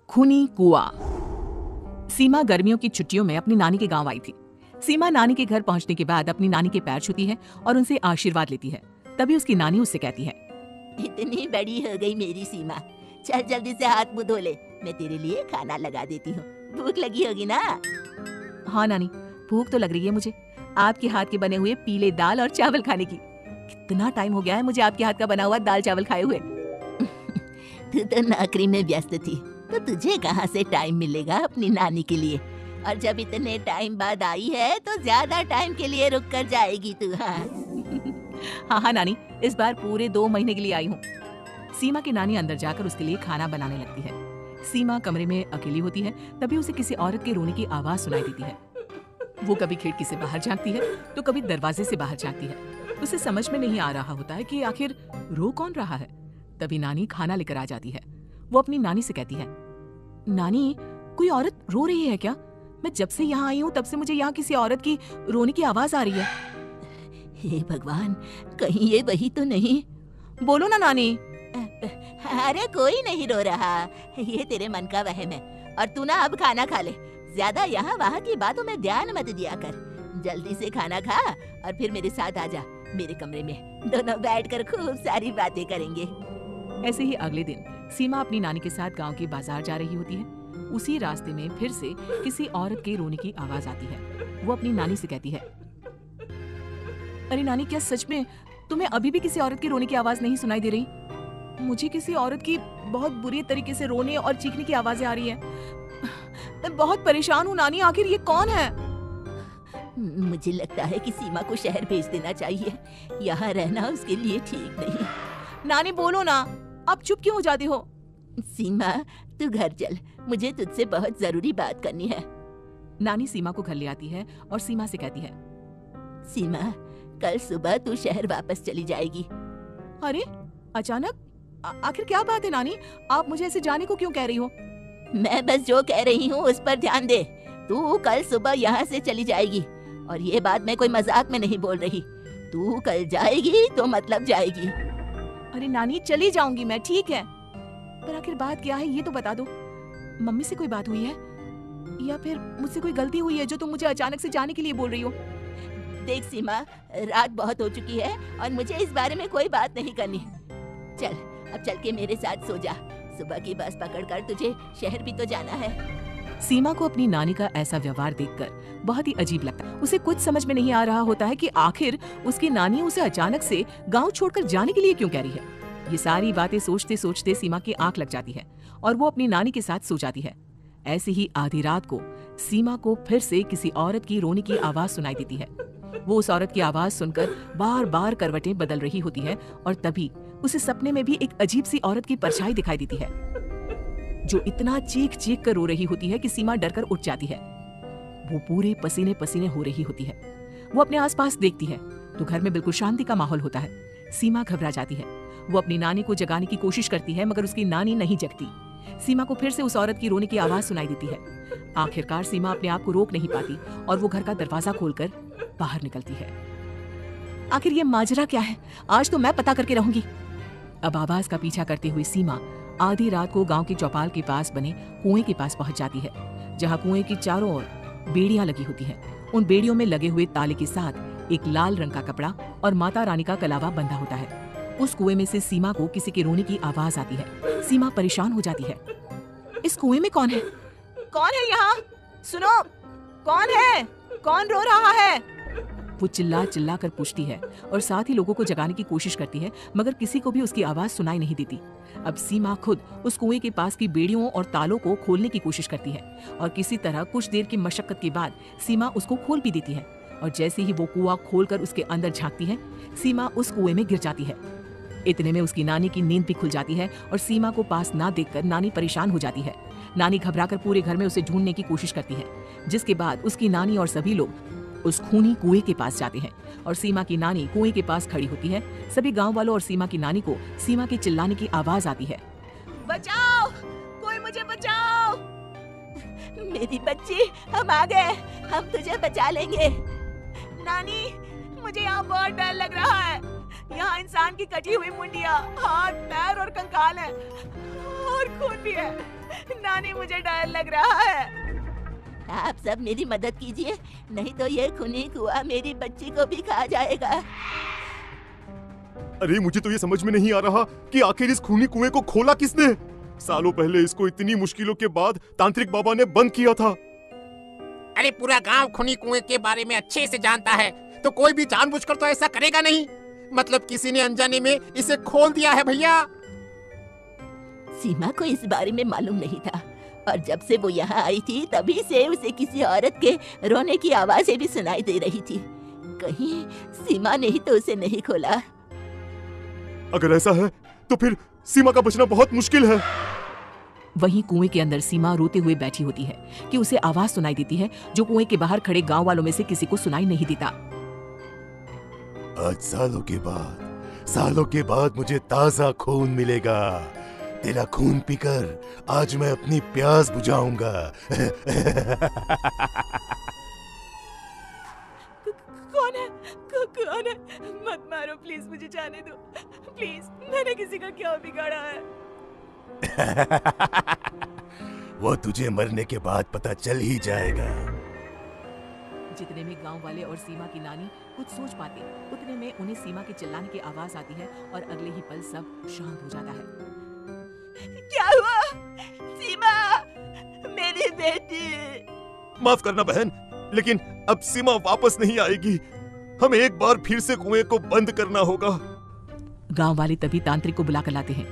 खूनी कुआं। सीमा गर्मियों की छुट्टियों में अपनी नानी के गांव आई थी। सीमा नानी के घर पहुंचने के बाद अपनी नानी के पैर छूती है और उनसे आशीर्वाद लेती है। तभी उसकी नानी उससे कहती है, इतनी बड़ी हो गई मेरी सीमा, चल जल्दी से हाथ मुंह धो ले, मैं तेरे लिए खाना लगा देती हूँ। भूख लगी होगी ना? हाँ नानी, भूख तो लग रही है मुझे, आपके हाथ के बने हुए पीले दाल और चावल खाने की। कितना टाइम हो गया है मुझे आपके हाथ का बना हुआ दाल चावल खाए हुए। तू तो नौकरी में व्यस्त थी, तो तुझे कहाँ से टाइम मिलेगा अपनी नानी के लिए? और जब इतने टाइम बाद आई है तो ज्यादा टाइम के लिए रुक कर जाएगी तू। हाँ हाँ नानी, इस बार पूरे 2 महीने के लिए आई हूँ। सीमा की नानी अंदर जाकर उसके लिए खाना बनाने लगती है। सीमा कमरे में अकेली होती है, तभी उसे किसी औरत के रोने की आवाज सुनाई देती है। वो कभी खिड़की से बाहर झांकती है तो कभी दरवाजे से बाहर झांकती है। उसे समझ में नहीं आ रहा होता है कि आखिर रो कौन रहा है। तभी नानी खाना लेकर आ जाती है। वो अपनी नानी से कहती है, नानी, कोई औरत रो रही है क्या? मैं जब से यहाँ आई हूँ तब से मुझे यहाँ किसी औरत की रोने की आवाज आ रही है। हे भगवान, कहीं ये वही तो नहीं? बोलो ना नानी। अरे कोई नहीं रो रहा, ये तेरे मन का वहम है। और तू ना अब खाना खा ले, ज्यादा यहाँ वहाँ की बातों में ध्यान मत दिया कर। जल्दी से खाना खा और फिर मेरे साथ आ जा मेरे कमरे में, दोनों बैठकर खूब सारी बातें करेंगे। ऐसे ही अगले दिन सीमा अपनी नानी के साथ गांव के बाजार जा रही होती है। उसी रास्ते में फिर से किसी औरत के रोने की आवाज आती है। वो अपनी नानी से कहती है, अरे नानी, क्या सच में तुम्हें अभी भी किसी औरत की रोने की आवाज नहीं सुनाई दे रही? मुझे किसी औरत की बहुत बुरी तरीके से रोने और चीखने की आवाजें आ रही है। मैं बहुत परेशान हूँ नानी, आखिर ये कौन है? मुझे लगता है कि सीमा को शहर भेज देना चाहिए, यहाँ रहना उसके लिए ठीक नहीं। नानी बोलो ना, आप चुप क्यों हो जाती हो? सीमा, तू घर चल, मुझे तुझसे बहुत जरूरी बात करनी है। नानी सीमा को घर ले आती है और सीमा से कहती है, सीमा, कल सुबह तू शहर वापस चली जाएगी। अरे अचानक? आखिर क्या बात है नानी, आप मुझे ऐसे जाने को क्यों कह रही हो? मैं बस जो कह रही हूँ उस पर ध्यान दे। तू कल सुबह यहाँ से चली जाएगी, और ये बात मैं कोई मजाक में नहीं बोल रही। तू कल जाएगी तो मतलब जाएगी। अरे नानी, चली जाऊंगी मैं, ठीक है, पर आखिर बात क्या है ये तो बता दो। मम्मी से कोई बात हुई है या फिर मुझसे कोई गलती हुई है जो तुम मुझे अचानक से जाने के लिए बोल रही हो? देख सीमा, रात बहुत हो चुकी है और मुझे इस बारे में कोई बात नहीं करनी। चल, अब चल के मेरे साथ सो जा, सुबह की बस पकड़कर तुझे शहर भी तो जाना है। सीमा को अपनी नानी का ऐसा व्यवहार देखकर बहुत ही अजीब लगता है। उसे कुछ समझ में नहीं आ रहा होता है कि आखिर उसकी नानी उसे अचानक से गांव छोड़कर जाने के लिए क्यों कह रही है। ये सारी बातें सोचते सोचते सीमा की आंख लग जाती है और वो अपनी नानी के साथ सो जाती है। ऐसे ही आधी रात को सीमा को फिर से किसी औरत की रोने की आवाज सुनाई देती है। वो उस औरत की आवाज सुनकर बार बार करवटें बदल रही होती है और तभी उसे सपने में भी एक अजीब सी औरत की परछाई दिखाई देती है, जो इतना चीख चीख कर रो रही होती है कि सीमा डरकर उठ जाती है। वो पूरे पसीने पसीने हो रही होती है। वो अपने आसपास देखती है तो घर में बिल्कुल शांति का माहौल होता है। सीमा घबरा जाती है। वो अपनी नानी को जगाने की कोशिश करती है मगर उसकी नानी नहीं जगती। सीमा को फिर से उस औरत की रोने की आवाज सुनाई देती है। आखिरकार सीमा अपने आप को रोक नहीं पाती और वो घर का दरवाजा खोलकर बाहर निकलती है। आखिर ये माजरा क्या है, आज तो मैं पता करके रहूंगी। अब आवाज का पीछा करते हुए सीमा आधी रात को गांव की चौपाल के पास बने कुएं के पास पहुंच जाती है, जहां कुएं की चारों ओर बेड़ियां लगी होती हैं। उन बेड़ियों में लगे हुए ताले के साथ एक लाल रंग का कपड़ा और माता रानी का कलावा बंधा होता है। उस कुएं में से सीमा को किसी के रोने की आवाज आती है। सीमा परेशान हो जाती है। इस कुएं में कौन है? कौन है यहाँ? सुनो, कौन है? कौन रो रहा है? वो चिल्ला चिल्ला कर पूछती है और साथ ही लोगों को जगाने की कोशिश करती है, मगर किसी को भी उसकी आवाज सुनाई नहीं देती। अब सीमा खुद उस कुएं के पास की बेड़ियों और तालों को खोलने की कोशिश करती है और किसी तरह कुछ देर की मशक्कत के बाद सीमा उसको खोल भी देती है। और जैसे ही वो कुआं खोलकर उसके अंदर झांकती है, सीमा उस कुएं में गिर जाती है। इतने में उसकी नानी की नींद भी खुल जाती है और सीमा को पास ना देखकर नानी परेशान हो जाती है। नानी घबराकर पूरे घर में उसे ढूंढने की कोशिश करती है, जिसके बाद उसकी नानी और सभी लोग उस खूनी कुएं के पास जाते हैं और सीमा की नानी कुएं के पास खड़ी होती है। सभी गांव वालों और सीमा की नानी को सीमा के चिल्लाने की आवाज आती है, बचाओ, कोई मुझे बचाओ। मेरी बच्ची, हम आ गए, हम तुझे बचा लेंगे। नानी, मुझे यहाँ बहुत डर लग रहा है। यहाँ इंसान की कटी हुई मुंडिया, हाथ, पैर और कंकाल है और और खून भी है। नानी मुझे डर लग रहा है। आप सब मेरी मदद कीजिए, नहीं तो ये खूनी कुआं मेरी बच्ची को भी खा जाएगा। अरे मुझे तो ये समझ में नहीं आ रहा कि आखिर इस खूनी कुएं को खोला किसने। सालों पहले इसको इतनी मुश्किलों के बाद तांत्रिक बाबा ने बंद किया था। अरे पूरा गांव खूनी कुएं के बारे में अच्छे से जानता है, तो कोई भी जानबूझकर तो ऐसा करेगा नहीं। मतलब किसी ने अनजाने में इसे खोल दिया है भैया। सीमा को इस बारे में मालूम नहीं था, और जब से वो यहाँ आई थी तभी से उसे किसी औरत के रोने की आवाजें भी सुनाई दे रही थी। कहीं सीमा ने ही तो उसे नहीं खोला। अगर ऐसा है तो फिर सीमा का बचना बहुत मुश्किल है। वहीं कुएं के अंदर सीमा रोते हुए बैठी होती है कि उसे आवाज सुनाई देती है जो कुएं के बाहर खड़े गांव वालों में से किसी को सुनाई नहीं देता। आज सालों के बाद मुझे ताजा खून मिलेगा। तेरा खून पीकर आज मैं अपनी प्यास बुझाऊंगा। कौन है? कौन है? मत मारो प्लीज, मुझे जाने दो प्लीज। मैंने किसी का क्या बिगाड़ा है? वो तुझे मरने के बाद पता चल ही जाएगा। जितने में गांव वाले और सीमा की नानी कुछ सोच पाते, उतने में उन्हें सीमा के चिल्लाने की आवाज आती है और अगले ही पल सब शांत हो जाता है। क्या हुआ? सीमा, मेरी बेटी। माफ करना बहन, लेकिन अब सीमा वापस नहीं आएगी। हमें एक बार फिर से कुएं को बंद करना होगा। गांव वाले तभी तांत्रिक को बुलाकर लाते हैं।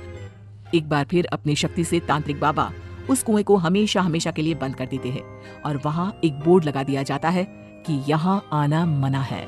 एक बार फिर अपनी शक्ति से तांत्रिक बाबा उस कुएं को हमेशा हमेशा के लिए बंद कर देते हैं और वहां एक बोर्ड लगा दिया जाता है कि यहाँ आना मना है।